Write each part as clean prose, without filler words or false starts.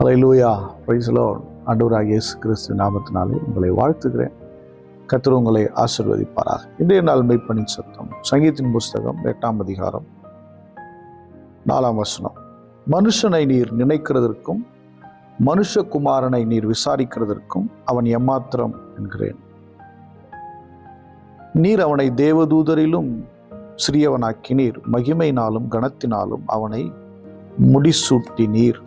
Hallelujah, praise the Lord. ஆண்டவராகிய இயேசு கிறிஸ்து நாமத்தினாலே உங்களை வாழ்த்துகிறேன். கர்த்தர் உங்களை ஆசீர்வதிப்பாராக. இன்றைய நாள் மெய்ப்பனின் சத்தம், சங்கீதத்தின் புஸ்தகம் 8ஆம் அதிகாரம் 4ஆம் வசனம். மனுஷனை நீர் நினைக்கிறதற்கும் மனுஷகுமாரனை நீர் விசாரிக்கிறதற்கும் அவன் எம்மாத்திரம் என்கிறேன். நீர் அவனை தேவதூதரிலும் சிறியவனாக்கினீர், மகிமையினாலும் கனத்தினாலும் அவனை முடிசூட்டினீர்.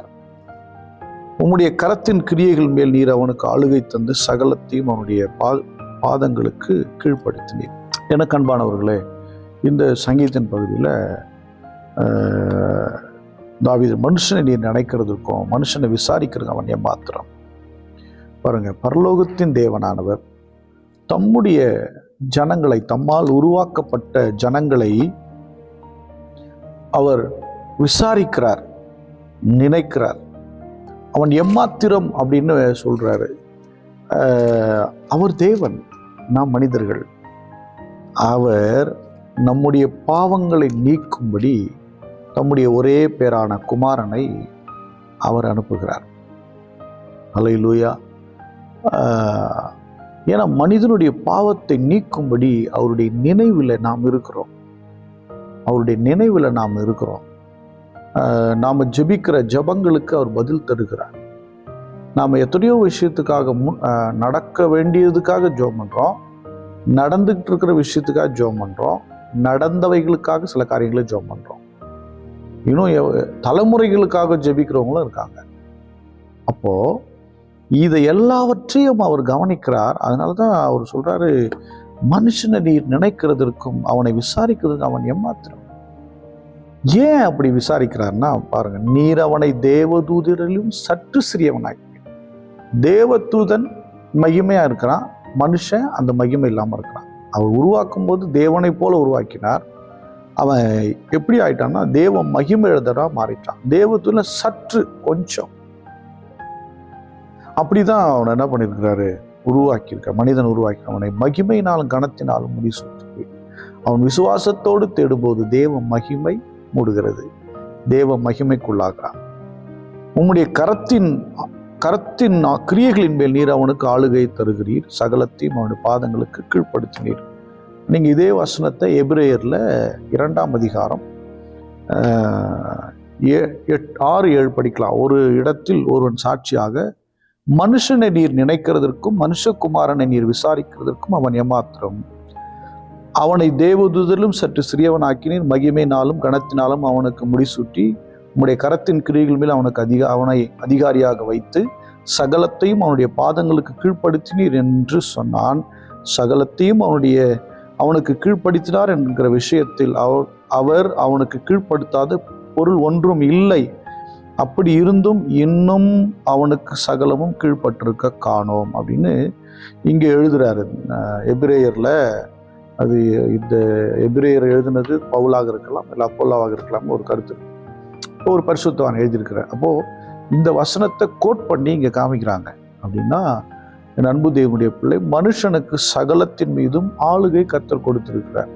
உம்முடைய கரத்தின் கிரியைகள் மேல் நீர் அவனுக்கு ஆளுகை தந்து சகலத்தையும் அவனுடைய பாதங்களுக்கு கீழ்ப்படுத்தினீர். எனக்கு அன்பானவர்களே, இந்த சங்கீதத்தின் பகுதியில் தாவீது மனுஷனை நீர் நினைக்கிறதுக்கும் மனுஷனை விசாரிக்கிறது அவன் எம்மாத்திரம். பாருங்க, பரலோகத்தின் தேவனானவர் தம்முடைய ஜனங்களை, தம்மால் உருவாக்கப்பட்ட ஜனங்களை அவர் விசாரிக்கிறார், நினைக்கிறார். அவன் எம்மாத்திரம் அப்படின்னு சொல்றாரு. அவர் தேவன், நாம் மனிதர்கள். அவர் நம்முடைய பாவங்களை நீக்கும்படி தம்முடைய ஒரே பேரான குமாரனை அவர் அனுப்புகிறார். ஹல்லேலூயா. ஏன்னா மனிதனுடைய பாவத்தை நீக்கும்படி அவருடைய நினைவில் நாம் இருக்கிறோம். அவருடைய நினைவில் நாம் இருக்கிறோம். நாம் ஜெபிக்கிற ஜபங்களுக்கு அவர் பதில் தருகிறார். நாம் எத்தனையோ விஷயத்துக்காக நடக்க வேண்டியதுக்காக ஜெபம் பண்ணுறோம், நடந்துகிட்டு இருக்கிற விஷயத்துக்காக ஜெபம் பண்ணுறோம், நடந்தவைகளுக்காக சில காரியங்களை ஜெபம் பண்ணுறோம். இன்னும் தலைமுறைகளுக்காக ஜெபிக்கிறவங்களும் இருக்காங்க. அப்போ இதை எல்லாவற்றையும் அவர் கவனிக்கிறார். அதனால தான் அவர் சொல்றாரு, மனுஷனை நீர் நினைக்கிறதற்கும் அவனை விசாரிக்கிறதுக்கு அவன் எம்மாத்திரம். ஏன் அப்படி விசாரிக்கிறார்னா, பாருங்க, நீர் அவனை தேவதூதரிலும் சற்று சிறியவனாய். தேவதூதன் மகிமையா இருக்கிறான், மனுஷன் அந்த மகிமை இல்லாம இருக்கிறான். அவர் உருவாக்கும் போது தேவனை போல உருவாக்கினார். அவன் எப்படி ஆயிட்டான்னா தேவ மகிமை எழுதரா மாறிட்டான். தேவதூதன் சற்று, கொஞ்சம். அப்படிதான் அவனை என்ன பண்ணியிருக்கிறாரு, உருவாக்கியிருக்க மனிதன் உருவாக்கி அவனை மகிமையினாலும் கனத்தினாலும் முடிசூட்டி. அவன் விசுவாசத்தோடு தேடும்போது தேவ மகிமை மூடுகிறது, தேவ மகிமைக்குள்ளாகிறான். உம்முடைய கரத்தின் கிரியைகளின் மேல் நீர் அவனுக்கு ஆளுகை தருகிறீர், சகலத்தையும் அவனுடைய பாதங்களுக்கு கீழ்ப்படுத்தினீர். நீங்க இதே வசனத்தை எபிரேயர்ல 2ஆம் அதிகாரம் 6-7 படிக்கலாம். ஒரு இடத்தில் ஒருவன் சாட்சியாக, மனுஷனை நீர் நினைக்கிறதற்கும் மனுஷகுமாரனை நீர் விசாரிக்கிறதற்கும் அவன் எம்மாத்திரம். அவனை தேவதூதரிலும் சற்று சிறியவனாக்கினீர், மகிமையினாலும் கனத்தினாலும் அவனுக்கு முடிசூட்டி உம்முடைய கரத்தின் கிரியைகள் மேல் அவனை அதிகாரியாக வைத்து சகலத்தையும் அவனுடைய பாதங்களுக்கு கீழ்ப்படுத்தினீர் என்று சொன்னான். சகலத்தையும் அவனுக்கு கீழ்ப்படுத்தினார் என்கிற விஷயத்தில் அவர் அவனுக்கு கீழ்ப்படுத்தாத பொருள் ஒன்றும் இல்லை. அப்படி இருந்தும் இன்னும் அவனுக்கு சகலமும் கீழ்ப்பட்டிருக்க காணோம் அப்படின்னு இங்கே எழுதுறாரு எபிரேயர்ல. அது இந்த எபிரேயர் எழுதுனது பவுலாக இருக்கலாம், இல்லை அப்போல்லாவாக இருக்கலாம், ஒரு கருத்து ஒரு பரிசுத்தவான் எழுதியிருக்கிறார். அப்போ இந்த வசனத்தை கோட் பண்ணி இங்க காமிக்கிறாங்க. அப்படின்னா, என் அன்பு தேவனுடைய பிள்ளை, மனுஷனுக்கு சகலத்தின் மீதும் ஆளுகை கர்த்தர் கொடுத்திருக்கிறார்.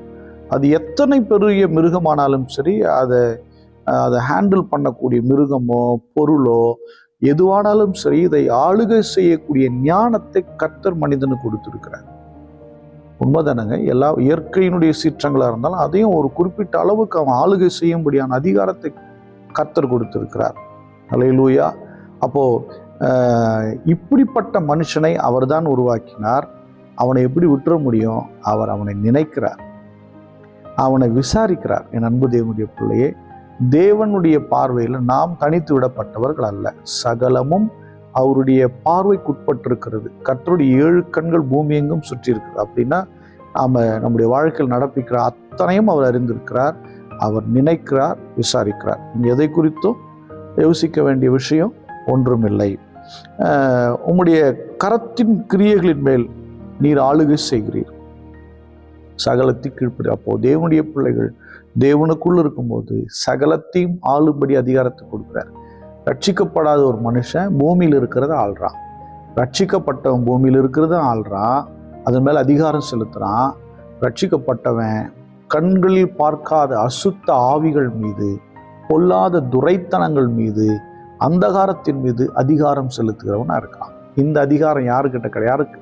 அது எத்தனை பெரிய மிருகமானாலும் சரி, அதை ஹேண்டில் பண்ணக்கூடிய மிருகமோ பொருளோ எதுவானாலும் சரி, இதை ஆளுகை செய்யக்கூடிய ஞானத்தை கர்த்தர் மனிதனுக்கு கொடுத்திருக்கிறார். உண்மைதானங்க. எல்லா இயற்கையினுடைய சீற்றங்களா இருந்தாலும் அதையும் ஒரு குறிப்பிட்ட அளவுக்கு அவன் ஆளுகை செய்யும்படியான அதிகாரத்தை கர்த்தர் கொடுத்திருக்கிறார். ஹல்லேலூயா. அப்போ இப்படிப்பட்ட மனுஷனை அவர் தான் உருவாக்கினார். அவனை எப்படி விட்டுற முடியும்? அவர் அவனை நினைக்கிறார், அவனை விசாரிக்கிறார். என் அன்பு தேவனுடைய பிள்ளையே, தேவனுடைய பார்வையில் நாம் தனித்து விடப்பட்டவர்கள் அல்ல. சகலமும் அவருடைய பார்வைக்குட்பட்டிருக்கிறது. கர்த்தருடைய 7 கண்கள் பூமி எங்கும் சுற்றி இருக்கிறது. அப்படின்னா நம்முடைய வாழ்க்கையில் நடப்பிக்கிற அத்தனையும் அவர் அறிந்திருக்கிறார், அவர் நினைக்கிறார், விசாரிக்கிறார். எதை குறித்தும் யோசிக்க வேண்டிய விஷயம் ஒன்றுமில்லை. உம்முடைய கரத்தின் கிரியைகளின் மேல் நீர் ஆளுகை செய்கிறீர், சகலத்தை கீழ்ப்படி. அப்போ தேவனுடைய பிள்ளைகள் தேவனுக்குள் இருக்கும்போது சகலத்தையும் ஆளும்படி அதிகாரத்தை கொடுக்கிறார். ரட்சிக்கப்படாத ஒரு மனுஷன் பூமியில் இருக்கிறத ஆள்றான், ரட்சிக்கப்பட்டவன் பூமியில் இருக்கிறத ஆள்றான், அதன் மேல அதிகாரம் செலுத்துறான். ரட்சிக்கப்பட்டவன் கண்களில் பார்க்காத அசுத்த ஆவிகள் மீது, பொல்லாத துரைத்தனங்கள் மீது அந்தகாரத்தின் மீது அதிகாரம் செலுத்துகிறவனா இருக்கான். இந்த அதிகாரம் யாருக்கு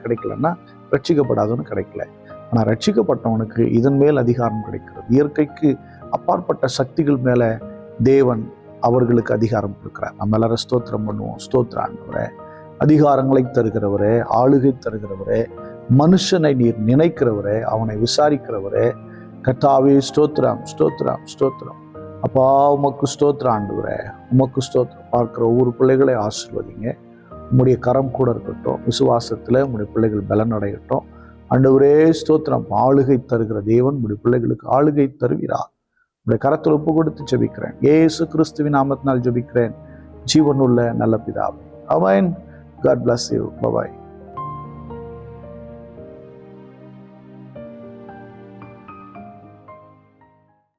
கிடைக்கலன்னா ரட்சிக்கப்படாதவனு கிடைக்கல. ஆனால் ரட்சிக்கப்பட்டவனுக்கு இதன் மேல் அதிகாரம் கிடைக்கிறது. இயற்கைக்கு அப்பாற்பட்ட சக்திகள் மேல தேவன் அவர்களுக்கு அதிகாரம் கொடுக்கிறார். நம்ம எல்லாரும் ஸ்தோத்திரம் பண்ணுவோம். ஸ்தோத்திர ஆண்டவரே, அதிகாரங்களை தருகிறவரே, ஆளுகை தருகிறவரே, மனுஷனை நீர் நினைக்கிறவரே, அவனை விசாரிக்கிறவரே, கர்த்தாவே ஸ்தோத்திரம் ஸ்தோத்திரம் ஸ்தோத்திரம். அப்பா உமக்கு ஸ்தோத்திர ஆண்டவரே, உமக்கு ஸ்தோத்திரம். பார்க்கிற ஒவ்வொரு பிள்ளைகளை ஆசீர்வதிங்க. உம்முடைய கரம் கூட இருக்கட்டும். விசுவாசத்துல உம்முடைய பிள்ளைகள் பலன் அடையட்டும். ஆண்டவரே ஸ்தோத்திரம். ஆளுகை தருகிற தேவன் உம்முடைய பிள்ளைகளுக்கு ஆளுகை தருவீரா. உடைய கரத்தில் ஒப்பு கொடுத்து ஜெபிக்கிறேன். இயேசு கிறிஸ்துவின் நாமத்தினால் ஜெபிக்கிறேன், ஜீவனுள்ள நல்ல பிதாவே. ஆமென். God bless you. Bye bye.